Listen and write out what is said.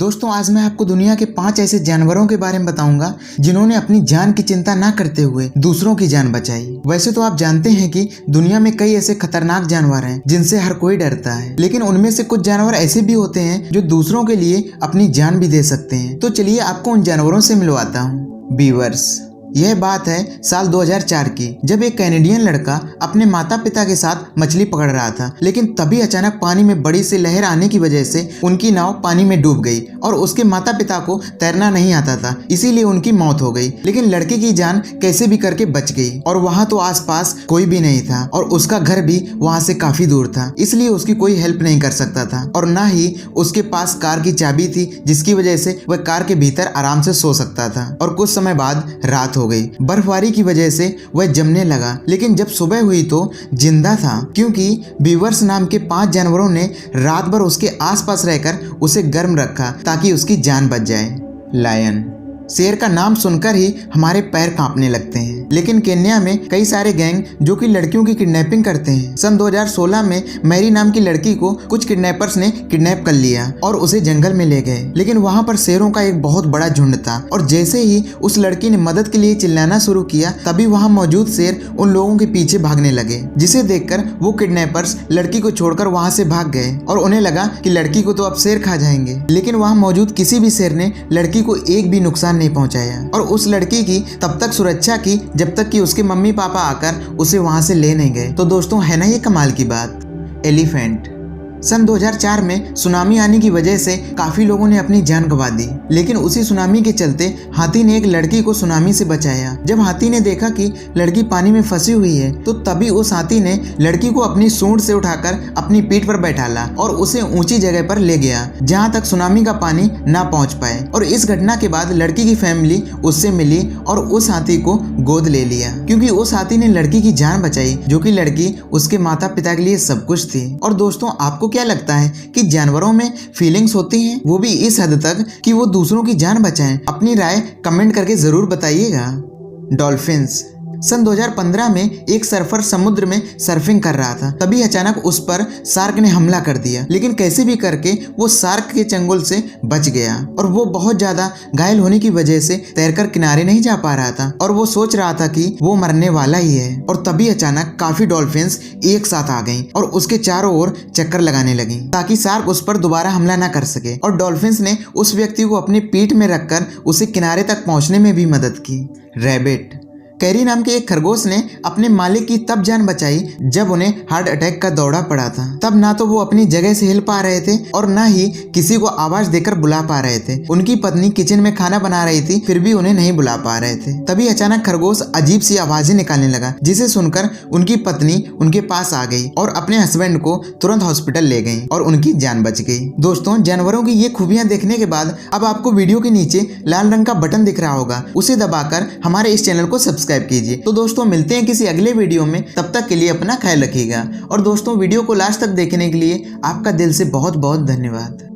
दोस्तों आज मैं आपको दुनिया के 5 ऐसे जानवरों के बारे में बताऊंगा जिन्होंने अपनी जान की चिंता ना करते हुए दूसरों की जान बचाई। वैसे तो आप जानते हैं कि दुनिया में कई ऐसे खतरनाक जानवर हैं जिनसे हर कोई डरता है, लेकिन उनमें से कुछ जानवर ऐसे भी होते हैं जो दूसरों के लिए अपनी जान भी दे सकते हैं। तो चलिए आपको उन जानवरों से मिलवाता हूँ। बीवर्स। यह बात है साल 2004 की, जब एक कैनेडियन लड़का अपने माता पिता के साथ मछली पकड़ रहा था, लेकिन तभी अचानक पानी में बड़ी सी लहर आने की वजह से उनकी नाव पानी में डूब गई और उसके माता पिता को तैरना नहीं आता था, इसीलिए उनकी मौत हो गई। लेकिन लड़के की जान कैसे भी करके बच गई और वहाँ तो आसपास कोई भी नहीं था और उसका घर भी वहाँ से काफी दूर था, इसलिए उसकी कोई हेल्प नहीं कर सकता था और ना ही उसके पास कार की चाबी थी, जिसकी वजह से वह कार के भीतर आराम से सो सकता था। और कुछ समय बाद रात हो गई। बर्फबारी की वजह से वह जमने लगा, लेकिन जब सुबह हुई तो जिंदा था, क्योंकि बीवर्स नाम के 5 जानवरों ने रात भर उसके आसपास रहकर उसे गर्म रखा ताकि उसकी जान बच जाए। लायन। शेर का नाम सुनकर ही हमारे पैर कांपने लगते हैं, लेकिन केन्या में कई सारे गैंग जो कि लड़कियों की किडनैपिंग करते हैं। सन 2016 में मैरी नाम की लड़की को कुछ किडनैपर्स ने किडनैप कर लिया और उसे जंगल में ले गए, लेकिन वहां पर शेरों का एक बहुत बड़ा झुंड था और जैसे ही उस लड़की ने मदद के लिए चिल्लाना शुरू किया, तभी वहां मौजूद शेर उन लोगों के पीछे भागने लगे, जिसे देखकर वो किडनैपर्स लड़की को छोड़कर वहां से भाग गए और उन्हें लगा कि लड़की को तो अब शेर खा जाएंगे। लेकिन वहां मौजूद किसी भी शेर ने लड़की को एक भी नुकसान नहीं पहुंचाया और उस लड़की की तब तक सुरक्षा की जब तक कि उसके मम्मी पापा आकर उसे वहां से ले नहीं गए। तो दोस्तों है ना ये कमाल की बात। एलिफेंट। सन 2004 में सुनामी आने की वजह से काफी लोगों ने अपनी जान गंवा दी, लेकिन उसी सुनामी के चलते हाथी ने एक लड़की को सुनामी से बचाया। जब हाथी ने देखा कि लड़की पानी में फंसी हुई है, तो तभी उस हाथी ने लड़की को अपनी सूंड से उठाकर अपनी पीठ पर बैठाला और उसे ऊंची जगह पर ले गया, जहां तक सुनामी का पानी ना पहुंच पाए। और इस घटना के बाद लड़की की फैमिली उससे मिली और उस हाथी को गोद ले लिया, क्योंकि उस हाथी ने लड़की की जान बचाई, जो कि लड़की उसके माता पिता के लिए सब कुछ थी। और दोस्तों आपको क्या लगता है कि जानवरों में फीलिंग्स होती हैं, वो भी इस हद तक कि वो दूसरों की जान बचाएं? अपनी राय कमेंट करके जरूर बताइएगा। डॉल्फिन्स। सन 2015 में एक सर्फर समुद्र में सर्फिंग कर रहा था, तभी अचानक उस पर शार्क ने हमला कर दिया, लेकिन कैसे भी करके वो शार्क के चंगुल से बच गया और वो बहुत ज्यादा घायल होने की वजह से तैरकर किनारे नहीं जा पा रहा था और वो सोच रहा था कि वो मरने वाला ही है। और तभी अचानक काफी डॉल्फिन्स एक साथ आ गईं और उसके चारों ओर चक्कर लगाने लगी ताकि शार्क उस पर दोबारा हमला ना कर सके। और डॉल्फिन्स ने उस व्यक्ति को अपनी पीठ में रखकर उसे किनारे तक पहुंचने में भी मदद की। रैबिट। कैरी नाम के एक खरगोश ने अपने मालिक की तब जान बचाई जब उन्हें हार्ट अटैक का दौरा पड़ा था। तब ना तो वो अपनी जगह से हिल पा रहे थे और ना ही किसी को आवाज देकर बुला पा रहे थे। उनकी पत्नी किचन में खाना बना रही थी, फिर भी उन्हें नहीं बुला पा रहे थे। तभी अचानक खरगोश अजीब सी आवाजें निकालने लगा, जिसे सुनकर उनकी पत्नी उनके पास आ गई और अपने हस्बैंड को तुरंत हॉस्पिटल ले गई और उनकी जान बच गई। दोस्तों जानवरों की ये खूबियां देखने के बाद अब आपको वीडियो के नीचे लाल रंग का बटन दिख रहा होगा, उसे दबाकर हमारे इस चैनल को सब्सक्राइब कीजिए। तो दोस्तों मिलते हैं किसी अगले वीडियो में, तब तक के लिए अपना ख्याल रखिएगा। और दोस्तों वीडियो को लास्ट तक देखने के लिए आपका दिल से बहुत बहुत धन्यवाद।